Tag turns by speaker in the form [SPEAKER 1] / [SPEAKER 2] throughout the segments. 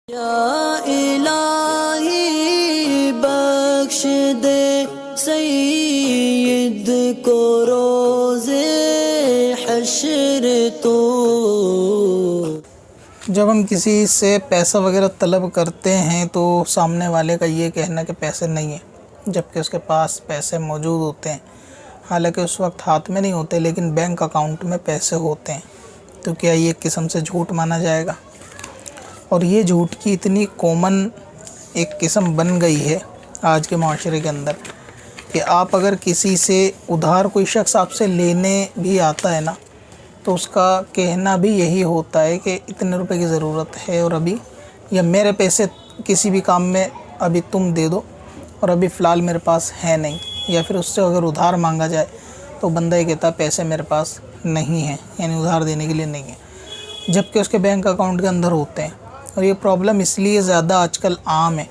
[SPEAKER 1] या इलाही बख्श दे सईद को रोज़े हश्र तो।
[SPEAKER 2] जब हम किसी से पैसा वगैरह तलब करते हैं तो सामने वाले का ये कहना कि पैसे नहीं है, जबकि उसके पास पैसे मौजूद होते हैं। हालांकि उस वक्त हाथ में नहीं होते लेकिन बैंक अकाउंट में पैसे होते हैं। तो क्या ये एक किस्म से झूठ माना जाएगा? और ये झूठ की इतनी कॉमन एक किस्म बन गई है आज के माशरे के अंदर कि आप अगर किसी से उधार कोई शख्स आपसे लेने भी आता है ना, तो उसका कहना भी यही होता है कि इतने रुपए की ज़रूरत है और अभी, या मेरे पैसे किसी भी काम में अभी तुम दे दो और अभी फ़िलहाल मेरे पास है नहीं। या फिर उससे अगर उधार मांगा जाए तो बंदा ये कहता है पैसे मेरे पास नहीं है, यानी उधार देने के लिए नहीं है, जबकि उसके बैंक अकाउंट के अंदर होते हैं। और ये प्रॉब्लम इसलिए ज़्यादा आजकल आम है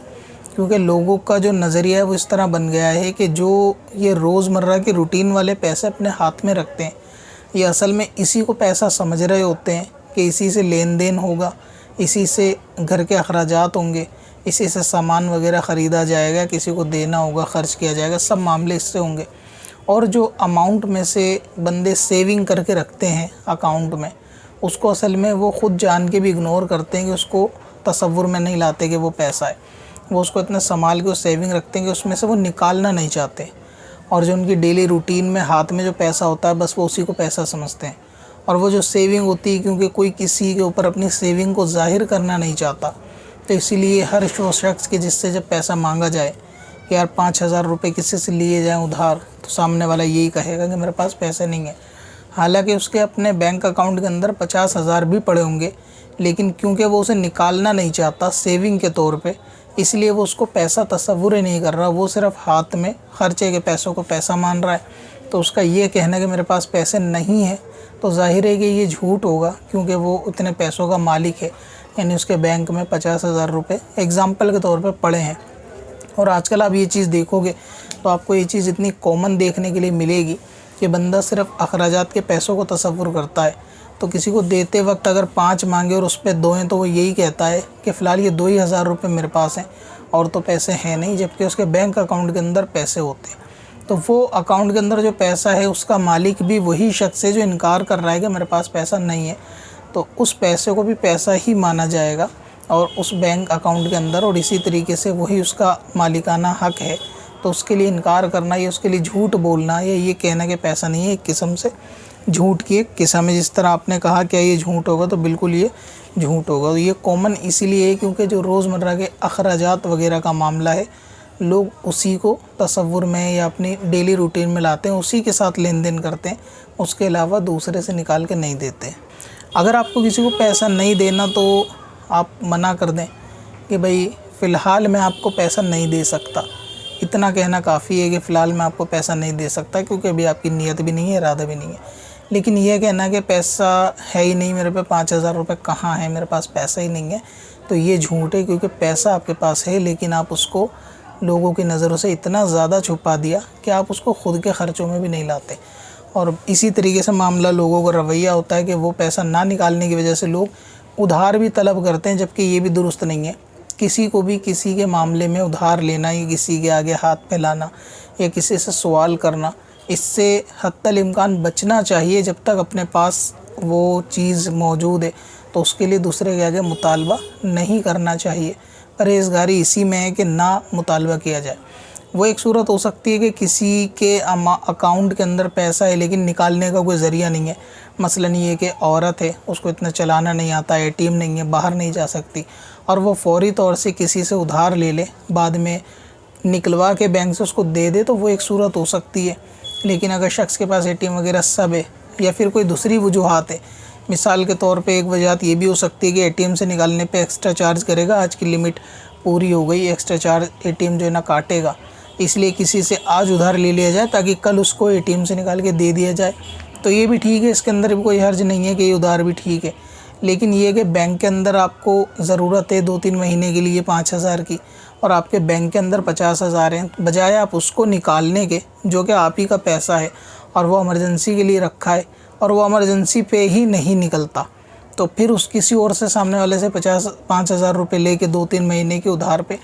[SPEAKER 2] क्योंकि लोगों का जो नज़रिया है वो इस तरह बन गया है कि जो ये रोज़मर्रा के रूटीन वाले पैसे अपने हाथ में रखते हैं, ये असल में इसी को पैसा समझ रहे होते हैं कि इसी से लेन देन होगा, इसी से घर के अखराजात होंगे, इसी से सामान वगैरह ख़रीदा जाएगा, किसी को देना होगा, ख़र्च किया जाएगा, सब मामले इससे होंगे। और जो अमाउंट में से बंदे सेविंग करके रखते हैं अकाउंट में, उसको असल में वो ख़ुद जान के भी इग्नोर करते हैं कि उसको तसव्वुर में नहीं लाते कि वो पैसा है। वो उसको इतना संभाल के वो सेविंग रखते हैं कि उसमें से वो निकालना नहीं चाहते। और जो उनकी डेली रूटीन में हाथ में जो पैसा होता है बस वो उसी को पैसा समझते हैं। और वो जो सेविंग होती है, क्योंकि कोई किसी के ऊपर अपनी सेविंग को ज़ाहिर करना नहीं चाहता, तो इसीलिए हर शख्स के जिससे जब पैसा मांगा जाए कि यार 5,000 रुपये किसी से लिए जाएँ उधार, तो सामने वाला यही कहेगा कि मेरे पास पैसे नहीं है। हालांकि उसके अपने बैंक अकाउंट के अंदर 50,000 भी पड़े होंगे, लेकिन क्योंकि वो उसे निकालना नहीं चाहता सेविंग के तौर पे, इसलिए वो उसको पैसा तसव्वुर ही नहीं कर रहा। वो सिर्फ हाथ में खर्चे के पैसों को पैसा मान रहा है। तो उसका ये कहना कि मेरे पास पैसे नहीं है, तो जाहिर है कि ये झूठ होगा, क्योंकि वो उतने पैसों का मालिक है, यानी उसके बैंक में 50,000 रुपये एग्ज़ाम्पल के तौर पर पड़े हैं। और आजकल आप ये चीज़ देखोगे तो आपको ये चीज़ इतनी कॉमन देखने के लिए मिलेगी कि बंदा सिर्फ अखराजात के पैसों को तसव्वुर करता है। तो किसी को देते वक्त अगर 5 मांगे और उस पर 2 हैं, तो वो यही कहता है कि फ़िलहाल ये 2,000 रुपये मेरे पास हैं और तो पैसे हैं नहीं, जबकि उसके बैंक अकाउंट के अंदर पैसे होते हैं। तो वो अकाउंट के अंदर जो पैसा है उसका मालिक भी वही शख्स है जो इनकार कर रहा है कि मेरे पास पैसा नहीं है। तो उस पैसे को भी पैसा ही माना जाएगा और उस बैंक अकाउंट के अंदर, और इसी तरीके से वही उसका मालिकाना हक़ है। तो उसके लिए इनकार करना या उसके लिए झूठ बोलना या ये कहना कि पैसा नहीं है, एक किस्म से झूठ की एक किस्म है। जिस तरह आपने कहा क्या ये झूठ होगा, तो बिल्कुल ये झूठ होगा। तो ये कॉमन इसीलिए है क्योंकि जो रोज़मर्रा के अखराजात वगैरह का मामला है, लोग उसी को तसव्वुर में या अपनी डेली रूटीन में लाते हैं, उसी के साथ लेन देन करते हैं, उसके अलावा दूसरे से निकाल के नहीं देते। अगर आपको किसी को पैसा नहीं देना तो आप मना कर दें कि भाई फ़िलहाल मैं आपको पैसा नहीं दे सकता। इतना कहना काफ़ी है कि फ़िलहाल मैं आपको पैसा नहीं दे सकता, क्योंकि अभी आपकी नीयत भी नहीं है, इरादा भी नहीं है। लेकिन यह कहना कि पैसा है ही नहीं मेरे पे, 5,000 रुपये कहाँ है, मेरे पास पैसा ही नहीं है, तो ये झूठ है। क्योंकि पैसा आपके पास है, लेकिन आप उसको लोगों की नज़रों से इतना ज़्यादा छुपा दिया कि आप उसको ख़ुद के ख़र्चों में भी नहीं लाते। और इसी तरीके से मामला लोगों का रवैया होता है कि वो पैसा ना निकालने की वजह से लोग उधार भी तलब करते हैं, जबकि ये भी दुरुस्त नहीं है। किसी को भी किसी के मामले में उधार लेना या किसी के आगे हाथ फैलाना या किसी से सवाल करना, इससे हत्तल इम्कान बचना चाहिए। जब तक अपने पास वो चीज़ मौजूद है तो उसके लिए दूसरे के आगे मुतालबा नहीं करना चाहिए। परहेज़गारी इसी में है कि ना मुतालबा किया जाए। वो एक सूरत हो सकती है कि किसी के अकाउंट के अंदर पैसा है लेकिन निकालने का कोई ज़रिया नहीं है। मसलन ये कि औरत है, उसको इतना चलाना नहीं आता, एटीएम नहीं है, बाहर नहीं जा सकती, और वो फ़ौरी तौर से किसी से उधार ले ले, बाद में निकलवा के बैंक से उसको दे दे, तो वो एक सूरत हो सकती है। लेकिन अगर शख्स के पास एटीएम वगैरह सब है या फिर कोई दूसरी वजूहात है, मिसाल के तौर पे एक वजह ये भी हो सकती है कि एटीएम से निकालने पे एक्स्ट्रा चार्ज करेगा, आज की लिमिट पूरी हो गई, एक्स्ट्रा चार्ज एटीएम जो है ना काटेगा, इसलिए किसी से आज उधार ले लिया जाए ताकि कल उसको एटीएम से निकाल के दे दिया जाए। तो ये भी ठीक है, इसके अंदर भी कोई हर्ज नहीं है कि ये उधार भी ठीक है। लेकिन ये कि बैंक के अंदर आपको ज़रूरत है 2-3 महीने के लिए 5,000 की, और आपके बैंक के अंदर 50,000 हैं, बजाय आप उसको निकालने के, जो कि आप ही का पैसा है और वो इमरजेंसी के लिए रखा है और वो इमरजेंसी पे ही नहीं निकलता, तो फिर उस किसी और से सामने वाले से 5,000 रुपये लेके 2-3 महीने के उधार पे,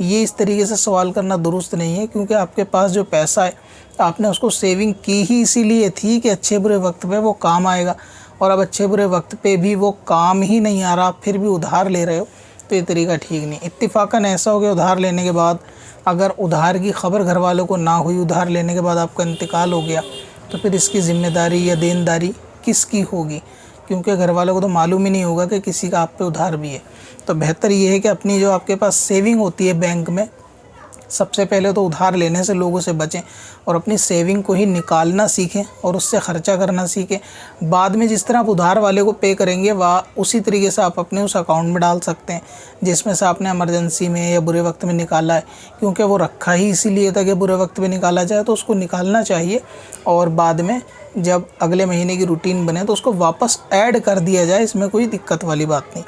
[SPEAKER 2] ये इस तरीके से सवाल करना दुरुस्त नहीं है। क्योंकि आपके पास जो पैसा है आपने उसको सेविंग की ही इसीलिए थी कि अच्छे बुरे वक्त पे वो काम आएगा, और अब अच्छे बुरे वक्त पे भी वो काम ही नहीं आ रहा, आप फिर भी उधार ले रहे हो, तो ये तरीका ठीक नहीं। इत्तेफाकन ऐसा हो गया उधार लेने के बाद अगर उधार की खबर घर वालों को ना हुई, उधार लेने के बाद आपका इंतकाल हो गया, तो फिर इसकी ज़िम्मेदारी या देनदारी किसकी होगी? क्योंकि घर वालों को तो मालूम ही नहीं होगा कि किसी का आप पे उधार भी है। तो बेहतर ये है कि अपनी जो आपके पास सेविंग होती है बैंक में, सबसे पहले तो उधार लेने से लोगों से बचें और अपनी सेविंग को ही निकालना सीखें और उससे ख़र्चा करना सीखें। बाद में जिस तरह आप उधार वाले को पे करेंगे वह उसी तरीके से आप अपने उस अकाउंट में डाल सकते हैं जिसमें से आपने इमरजेंसी में या बुरे वक्त में निकाला है। क्योंकि वो रखा ही इसीलिए था कि बुरे वक्त में निकाला जाए, तो उसको निकालना चाहिए और बाद में जब अगले महीने की रूटीन बने तो उसको वापस ऐड कर दिया जाए, इसमें कोई दिक्कत वाली बात नहीं।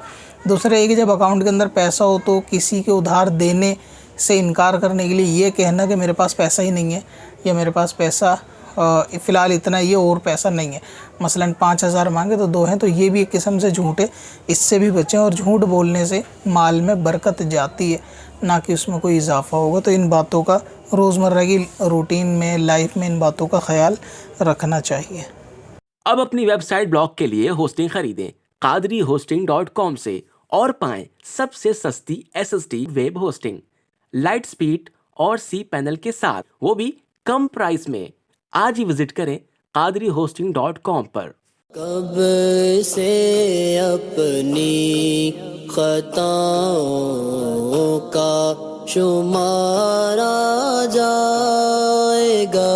[SPEAKER 2] दूसरा ये कि जब अकाउंट के अंदर पैसा हो तो किसी के उधार देने से इनकार करने के लिए ये कहना कि मेरे पास पैसा ही नहीं है या मेरे पास पैसा फ़िलहाल इतना ही है और पैसा नहीं है, मसलन 5,000 मांगे तो 2 हैं, तो ये भी एक किस्म से झूठ है। इससे भी बचें, और झूठ बोलने से माल में बरकत जाती है, ना कि उसमें कोई इजाफा होगा। तो इन बातों का रोज़मर्रा की रूटीन में, लाइफ में इन बातों का ख्याल रखना चाहिए।
[SPEAKER 3] अब अपनी वेबसाइट ब्लॉग के लिए होस्टिंग खरीदें qadrihosting.com से और पाएं सबसे सस्ती SSD web hosting, light speed और cPanel के साथ, वो भी कम प्राइस में। आज ही विजिट करें qadrihosting.com पर।
[SPEAKER 1] कब से अपनी खताओं का शुमारा जाएगा।